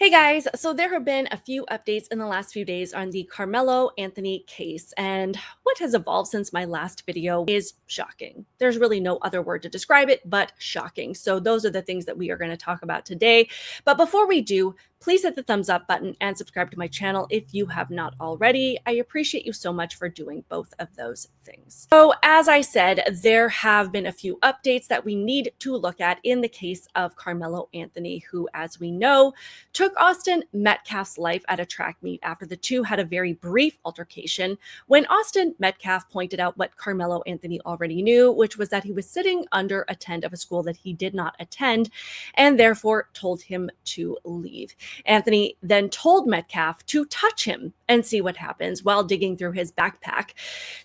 Hey guys, so there have been a few updates in the last few days on the Carmelo Anthony case, and what has evolved since my last video is shocking. There's really no other word to describe it but shocking. So those are the things that we are going to talk about today. But before we do, please hit the thumbs up button and subscribe to my channel if you have not already. I appreciate you so much for doing both of those things. So as I said, there have been a few updates that we need to look at in the case of Carmelo Anthony, who, as we know, took Austin Metcalf's life at a track meet after the two had a very brief altercation when Austin Metcalf pointed out what Carmelo Anthony already knew, which was that he was sitting under a tent of a school that he did not attend and therefore told him to leave. Anthony then told Metcalf to touch him and see what happens while digging through his backpack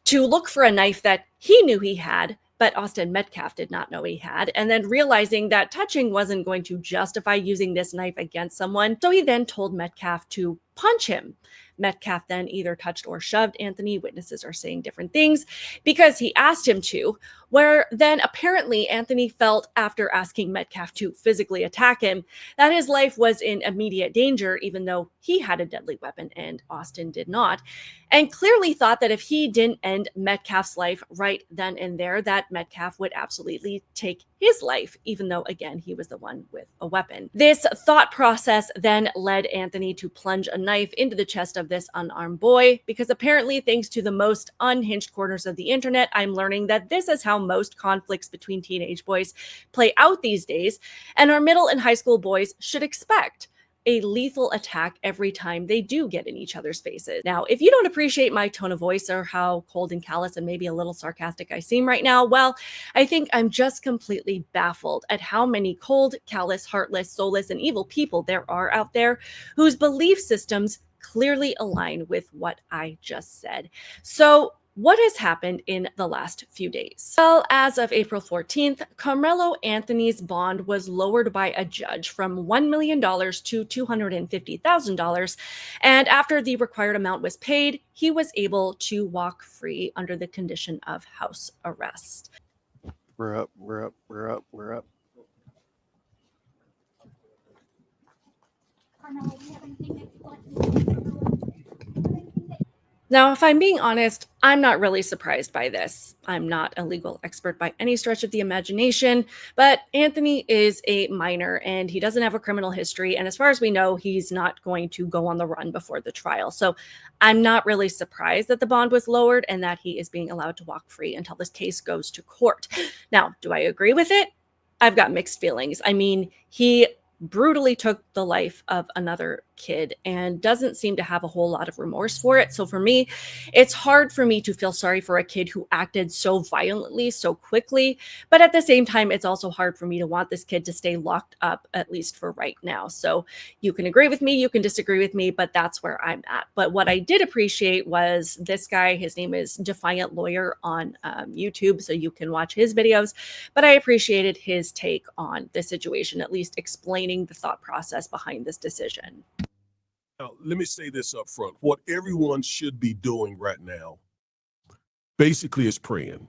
to look for a knife that he knew he had, but Austin Metcalf did not know he had, and then realizing that touching wasn't going to justify using this knife against someone, so he then told Metcalf to punch him. Metcalf then either touched or shoved Anthony. Witnesses are saying different things because he asked him to, where then apparently Anthony felt, after asking Metcalf to physically attack him, that his life was in immediate danger, even though he had a deadly weapon and Austin did not, and clearly thought that if he didn't end Metcalf's life right then and there, that Metcalf would absolutely take his life, even though, again, he was the one with a weapon. This thought process then led Anthony to plunge a knife into the chest of this unarmed boy, because apparently, thanks to the most unhinged corners of the internet, I'm learning that this is how most conflicts between teenage boys play out these days, and our middle and high school boys should expect a lethal attack every time they do get in each other's faces. Now, if you don't appreciate my tone of voice or how cold and callous and maybe a little sarcastic I seem right now, well, I think I'm just completely baffled at how many cold, callous, heartless, soulless, and evil people there are out there whose belief systems clearly align with what I just said. So, what has happened in the last few days? Well, as of April 14th, Carmelo Anthony's bond was lowered by a judge from $1 million to $250,000. And after the required amount was paid, he was able to walk free under the condition of house arrest. We're up. Now, if I'm being honest, I'm not really surprised by this. I'm not a legal expert by any stretch of the imagination, but Anthony is a minor and he doesn't have a criminal history. And as far as we know, he's not going to go on the run before the trial. So I'm not really surprised that the bond was lowered and that he is being allowed to walk free until this case goes to court. Now, do I agree with it? I've got mixed feelings. I mean, he brutally took the life of another kid and doesn't seem to have a whole lot of remorse for it. So for me, it's hard for me to feel sorry for a kid who acted so violently, so quickly. But at the same time, it's also hard for me to want this kid to stay locked up, at least for right now. So you can agree with me, you can disagree with me, but that's where I'm at. But what I did appreciate was this guy, his name is Defiant Lawyer on YouTube, so you can watch his videos. But I appreciated his take on the situation, at least explaining the thought process behind this decision. Now, let me say this up front. What everyone should be doing right now basically is praying.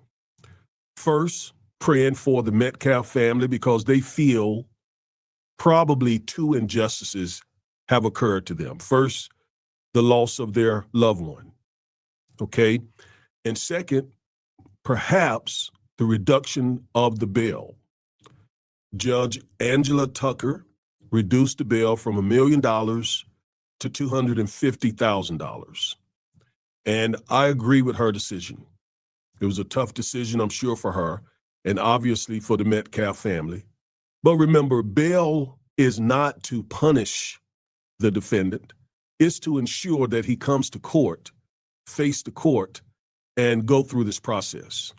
First, praying for the Metcalf family because they feel probably two injustices have occurred to them. First, the loss of their loved one, okay? And second, perhaps the reduction of the bail. Judge Angela Tucker reduced the bail from $1 million to $250,000. And I agree with her decision. It was a tough decision, I'm sure, for her and obviously for the Metcalf family. But remember, bail is not to punish the defendant. It's to ensure that he comes to court, face the court, and go through this process.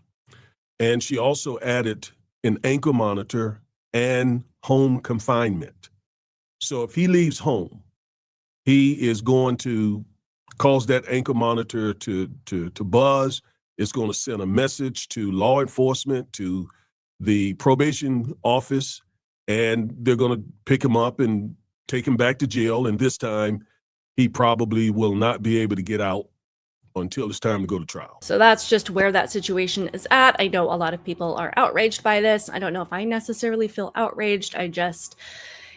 And she also added an ankle monitor and home confinement. So if he leaves home, he is going to cause that ankle monitor to buzz. It's going to send a message to law enforcement, to the probation office, and they're going to pick him up and take him back to jail. And this time, he probably will not be able to get out until it's time to go to trial. So that's just where that situation is at. I know a lot of people are outraged by this. I don't know if I necessarily feel outraged.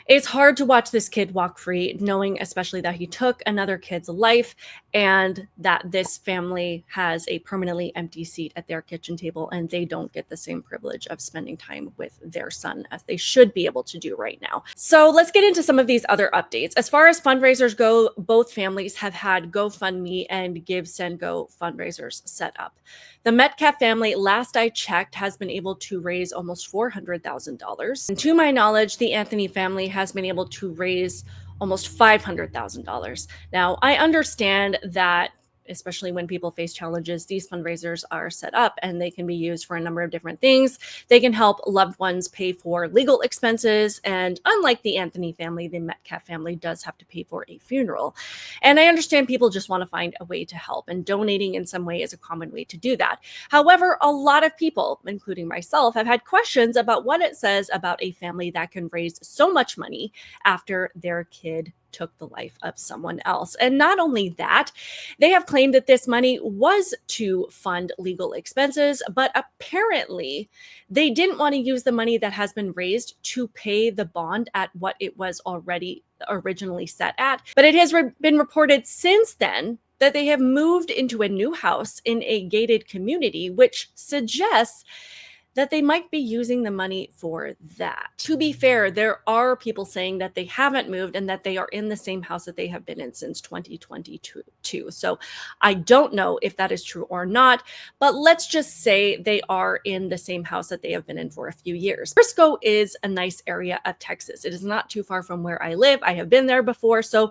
It's hard to watch this kid walk free, knowing especially that he took another kid's life and that this family has a permanently empty seat at their kitchen table and they don't get the same privilege of spending time with their son as they should be able to do right now. So let's get into some of these other updates. As far as fundraisers go, both families have had GoFundMe and Give, Send, Go fundraisers set up. The Metcalf family, last I checked, has been able to raise almost $400,000. And to my knowledge, the Anthony family has been able to raise almost $500,000. Now, I understand that, especially when people face challenges, these fundraisers are set up and they can be used for a number of different things. They can help loved ones pay for legal expenses. And unlike the Anthony family, the Metcalf family does have to pay for a funeral. And I understand people just want to find a way to help, and donating in some way is a common way to do that. However, a lot of people, including myself, have had questions about what it says about a family that can raise so much money after their kid took the life of someone else. And not only that, they have claimed that this money was to fund legal expenses, but apparently they didn't want to use the money that has been raised to pay the bond at what it was already originally set at. But it has been reported since then that they have moved into a new house in a gated community, which suggests that they might be using the money for that. To be fair, there are people saying that they haven't moved and that they are in the same house that they have been in since 2022. So I don't know if that is true or not, but let's just say they are in the same house that they have been in for a few years. Frisco is a nice area of Texas. It is not too far from where I live. I have been there before, so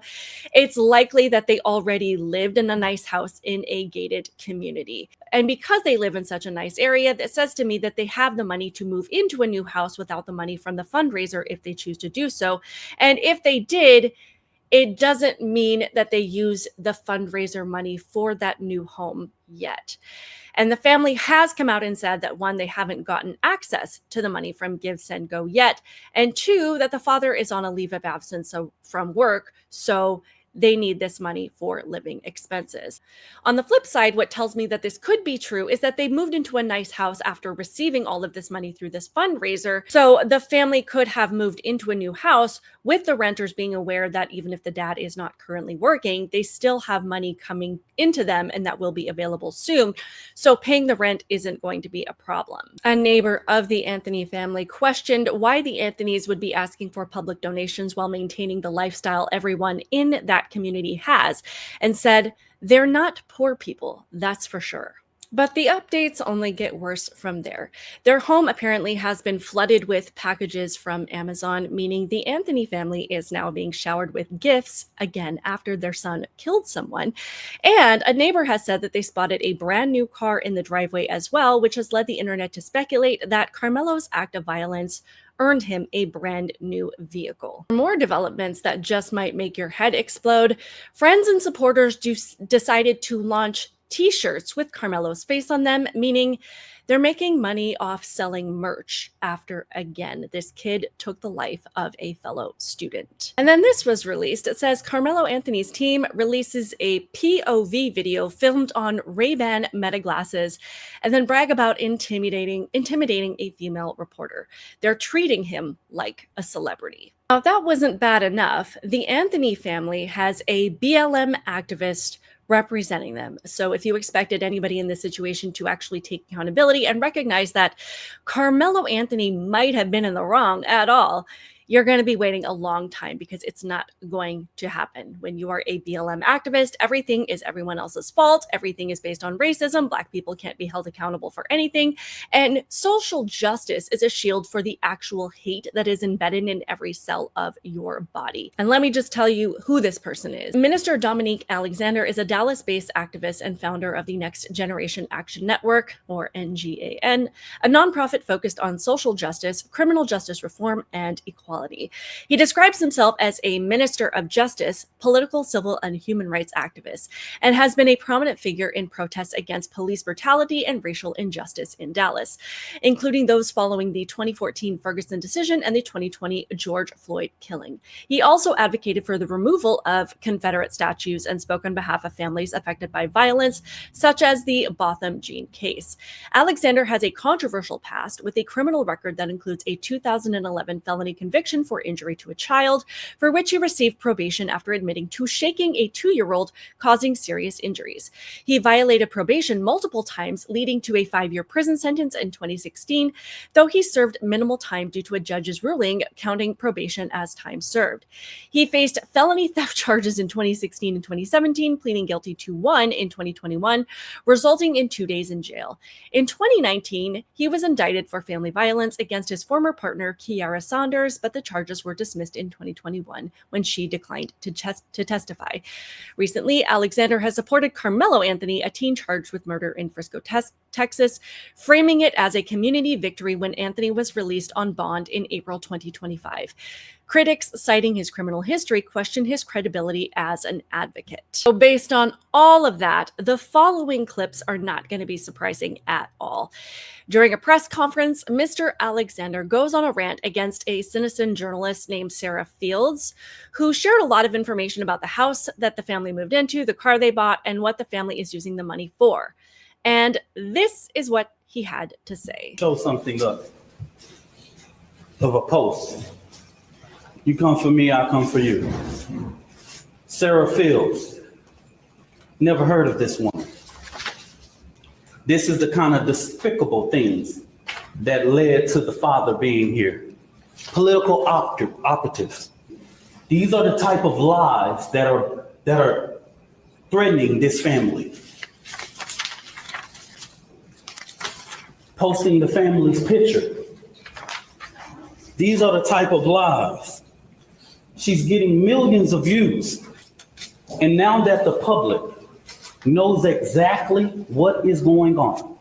it's likely that they already lived in a nice house in a gated community. And because they live in such a nice area, that says to me that they have the money to move into a new house without the money from the fundraiser if they choose to do so. And if they did, it doesn't mean that they use the fundraiser money for that new home yet. And the family has come out and said that, one, they haven't gotten access to the money from Give, Send, Go yet, and two, that the father is on a leave of absence from work, so they need this money for living expenses. On the flip side, what tells me that this could be true is that they moved into a nice house after receiving all of this money through this fundraiser. So the family could have moved into a new house with the renters being aware that even if the dad is not currently working, they still have money coming into them and that will be available soon. So paying the rent isn't going to be a problem. A neighbor of the Anthony family questioned why the Anthonys would be asking for public donations while maintaining the lifestyle everyone in that community has, and said, "They're not poor people, that's for sure." But the updates only get worse from there. Their home apparently has been flooded with packages from Amazon, meaning the Anthony family is now being showered with gifts again after their son killed someone. And a neighbor has said that they spotted a brand new car in the driveway as well, which has led the internet to speculate that Carmelo's act of violence earned him a brand new vehicle. More developments that just might make your head explode. Friends and supporters decided to launch t-shirts with Carmelo's face on them, meaning they're making money off selling merch after, again, this kid took the life of a fellow student. And then this was released. It says Carmelo Anthony's team releases a POV video filmed on Ray-Ban Meta glasses and then brag about intimidating a female reporter. They're treating him like a celebrity. Now, if that wasn't bad enough, the Anthony family has a BLM activist representing them. So if you expected anybody in this situation to actually take accountability and recognize that Carmelo Anthony might have been in the wrong at all, you're going to be waiting a long time, because it's not going to happen. When you are a BLM activist, everything is everyone else's fault. Everything is based on racism. Black people can't be held accountable for anything. And social justice is a shield for the actual hate that is embedded in every cell of your body. And let me just tell you who this person is. Minister Dominique Alexander is a Dallas-based activist and founder of the Next Generation Action Network, or NGAN, a nonprofit focused on social justice, criminal justice reform, and equality. He describes himself as a minister of justice, political, civil, and human rights activist, and has been a prominent figure in protests against police brutality and racial injustice in Dallas, including those following the 2014 Ferguson decision and the 2020 George Floyd killing. He also advocated for the removal of Confederate statues and spoke on behalf of families affected by violence, such as the Botham Jean case. Alexander has a controversial past with a criminal record that includes a 2011 felony conviction conviction for injury to a child, for which he received probation after admitting to shaking a 2-year-old, causing serious injuries. He violated probation multiple times, leading to a 5-year prison sentence in 2016, though he served minimal time due to a judge's ruling counting probation as time served. He faced felony theft charges in 2016 and 2017, pleading guilty to one in 2021, resulting in 2 days in jail. In 2019, he was indicted for family violence against his former partner, Kiara Saunders, but the charges were dismissed in 2021 when she declined to testify. Recently, Alexander has supported Carmelo Anthony, a teen charged with murder in Frisco, Texas, framing it as a community victory when Anthony was released on bond in April 2025. Critics, citing his criminal history, question his credibility as an advocate. So based on all of that, the following clips are not going to be surprising at all. During a press conference, Mr. Alexander goes on a rant against a citizen journalist named Sarah Fields, who shared a lot of information about the house that the family moved into, the car they bought, and what the family is using the money for. And this is what he had to say. Show something up of a post. You come for me, I come for you. Sarah Fields. Never heard of this woman. This is the kind of despicable things that led to the father being here. Political operatives. These are the type of lies that are threatening this family. Posting the family's picture. These are the type of lies. She's getting millions of views. And now that the public knows exactly what is going on,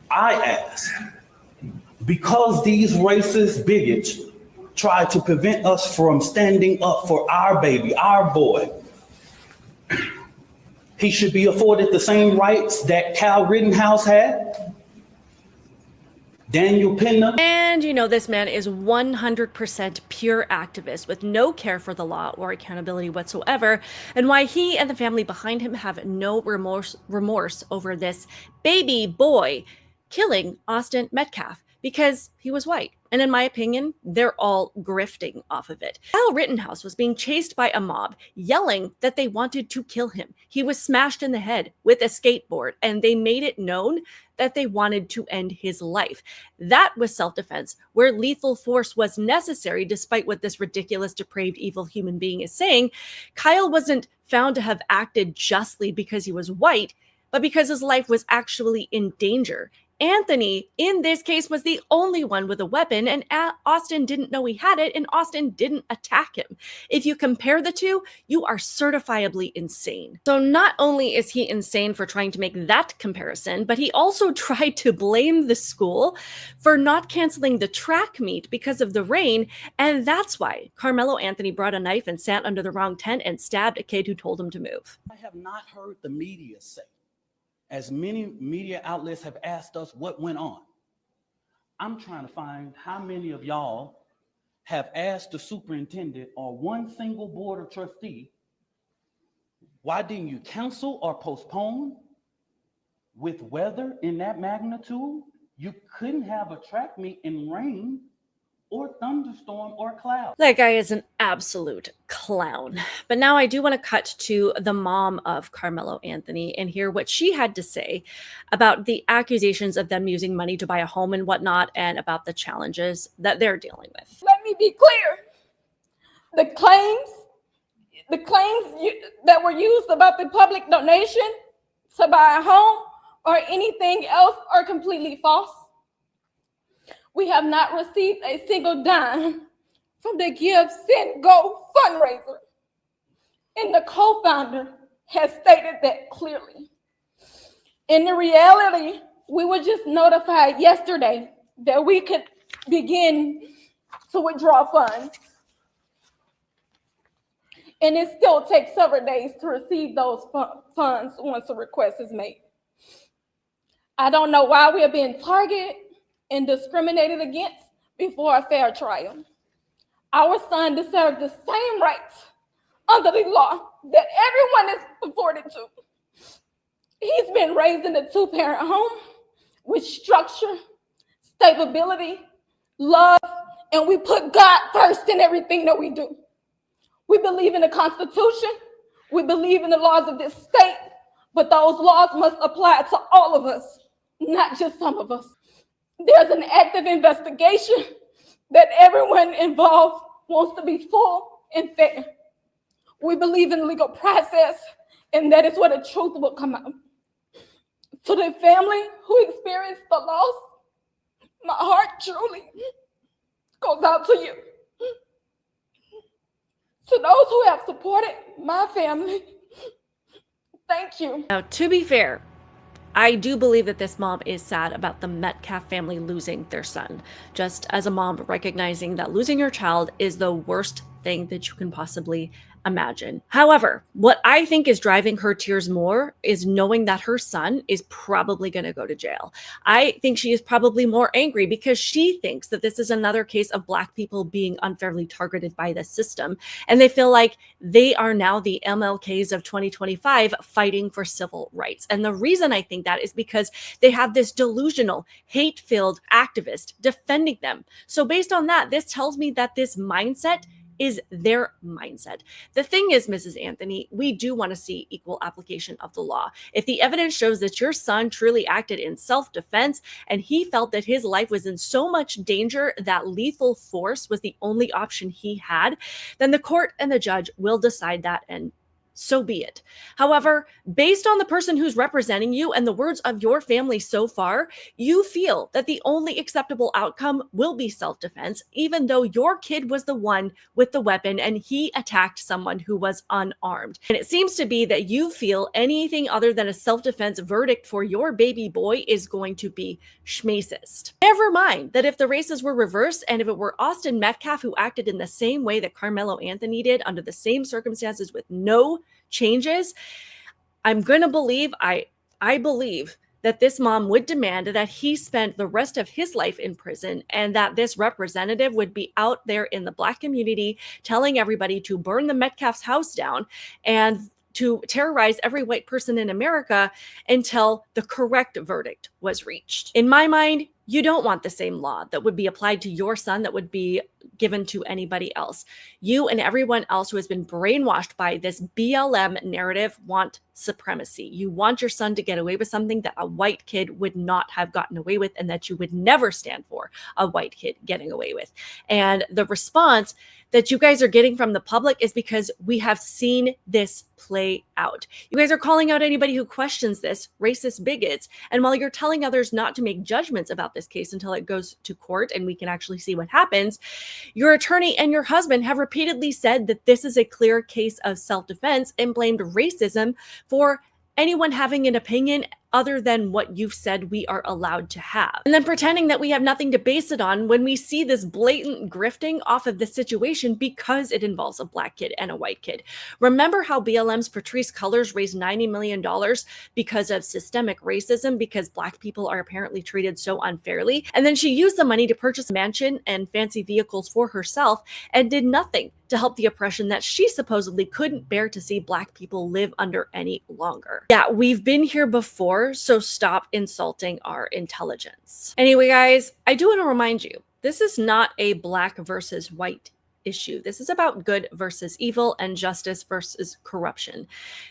I ask, because these racist bigots try to prevent us from standing up for our baby, our boy, he should be afforded the same rights that Kyle Rittenhouse had, Daniel Penna. And you know, this man is 100% pure activist with no care for the law or accountability whatsoever, and why he and the family behind him have no remorse over this baby boy killing Austin Metcalf because he was white. And in my opinion, they're all grifting off of it. Kyle Rittenhouse was being chased by a mob, yelling that they wanted to kill him. He was smashed in the head with a skateboard, and they made it known that they wanted to end his life. That was self-defense, where lethal force was necessary, despite what this ridiculous, depraved, evil human being is saying. Kyle wasn't found to have acted justly because he was white, but because his life was actually in danger. Anthony, in this case, was the only one with a weapon, and Austin didn't know he had it, and Austin didn't attack him. If you compare the two, you are certifiably insane. So not only is he insane for trying to make that comparison, but he also tried to blame the school for not canceling the track meet because of the rain, and that's why Carmelo Anthony brought a knife and sat under the wrong tent and stabbed a kid who told him to move. I have not heard the media say, as many media outlets have asked us what went on. I'm trying to find how many of y'all have asked the superintendent or one single board of trustee, why didn't you cancel or postpone? With weather in that magnitude, you couldn't have a track meet in rain or thunderstorm or cloud. That guy is an absolute clown. But now I do want to cut to the mom of Carmelo Anthony and hear what she had to say about the accusations of them using money to buy a home and whatnot, and about the challenges that they're dealing with. Let me be clear. The claims that were used about the public donation to buy a home or anything else are completely false. We have not received a single dime from the Give, Send, Go fundraiser. And the co-founder has stated that clearly. In the reality, we were just notified yesterday that we could begin to withdraw funds. And it still takes several days to receive those funds once a request is made. I don't know why we are being targeted and discriminated against before a fair trial. Our son deserves the same rights under the law that everyone is afforded to. He's been raised in a two-parent home with structure, stability, love, and we put God first in everything that we do. We believe in the Constitution. We believe in the laws of this state, but those laws must apply to all of us, not just some of us. There's an active investigation that everyone involved wants to be full and fair. We believe in legal process, and that is where the truth will come out. To the family who experienced the loss, my heart truly goes out to you. To those who have supported my family, thank you. Now, to be fair, I do believe that this mom is sad about the Metcalf family losing their son. Just as a mom, recognizing that losing your child is the worst thing that you can possibly imagine. However, what I think is driving her tears more is knowing that her son is probably going to go to jail. I think she is probably more angry because she thinks that this is another case of Black people being unfairly targeted by the system. And they feel like they are now the MLKs of 2025 fighting for civil rights. And the reason I think that is because they have this delusional, hate-filled activist defending them. So based on that, this tells me that this mindset is their mindset. The thing is, Mrs. Anthony, we do want to see equal application of the law. If the evidence shows that your son truly acted in self-defense and he felt that his life was in so much danger that lethal force was the only option he had, then the court and the judge will decide that, and so be it. However, based on the person who's representing you and the words of your family so far, you feel that the only acceptable outcome will be self-defense, even though your kid was the one with the weapon and he attacked someone who was unarmed. And it seems to be that you feel anything other than a self-defense verdict for your baby boy is going to be schmacist. Never mind that if the races were reversed and if it were Austin Metcalf who acted in the same way that Carmelo Anthony did under the same circumstances with no changes, I'm going to believe, I believe that this mom would demand that he spend the rest of his life in prison and that this representative would be out there in the Black community telling everybody to burn the Metcalf's house down and to terrorize every white person in America until the correct verdict was reached. In my mind, you don't want the same law that would be applied to your son that would be given to anybody else. You and everyone else who has been brainwashed by this BLM narrative want supremacy. You want your son to get away with something that a white kid would not have gotten away with and that you would never stand for a white kid getting away with. And the response that you guys are getting from the public is because we have seen this play out. You guys are calling out anybody who questions this, racist bigots. And while you're telling others not to make judgments about this case until it goes to court and we can actually see what happens, your attorney and your husband have repeatedly said that this is a clear case of self-defense and blamed racism for anyone having an opinion other than what you've said we are allowed to have. And then pretending that we have nothing to base it on when we see this blatant grifting off of the situation because it involves a Black kid and a white kid. Remember how BLM's Patrisse Cullors raised $90 million because of systemic racism, because Black people are apparently treated so unfairly? And then she used the money to purchase a mansion and fancy vehicles for herself and did nothing to help the oppression that she supposedly couldn't bear to see Black people live under any longer. Yeah, we've been here before, so stop insulting our intelligence. Anyway, guys, I do want to remind you, this is not a Black versus white issue. This is about good versus evil and justice versus corruption.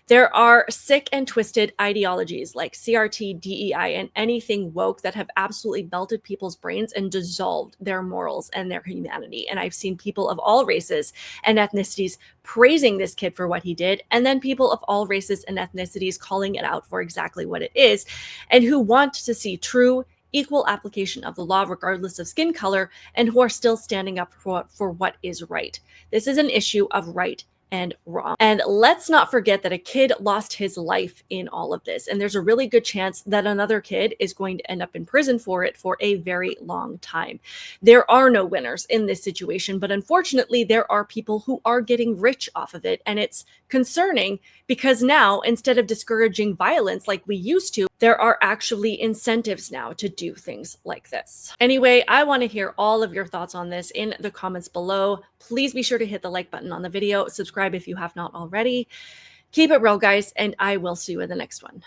There are sick and twisted ideologies like CRT, DEI, and anything woke that have absolutely melted people's brains and dissolved their morals and their humanity. And I've seen people of all races and ethnicities praising this kid for what he did, and then people of all races and ethnicities calling it out for exactly what it is, and who want to see true equal application of the law regardless of skin color, and who are still standing up for what is right. This is an issue of right and wrong. And let's not forget that a kid lost his life in all of this. And there's a really good chance that another kid is going to end up in prison for it for a very long time. There are no winners in this situation, but unfortunately, there are people who are getting rich off of it. And it's concerning because now, instead of discouraging violence like we used to, there are actually incentives now to do things like this. Anyway, I want to hear all of your thoughts on this in the comments below. Please be sure to hit the like button on the video, subscribe if you have not already. Keep it real, guys, and I will see you in the next one.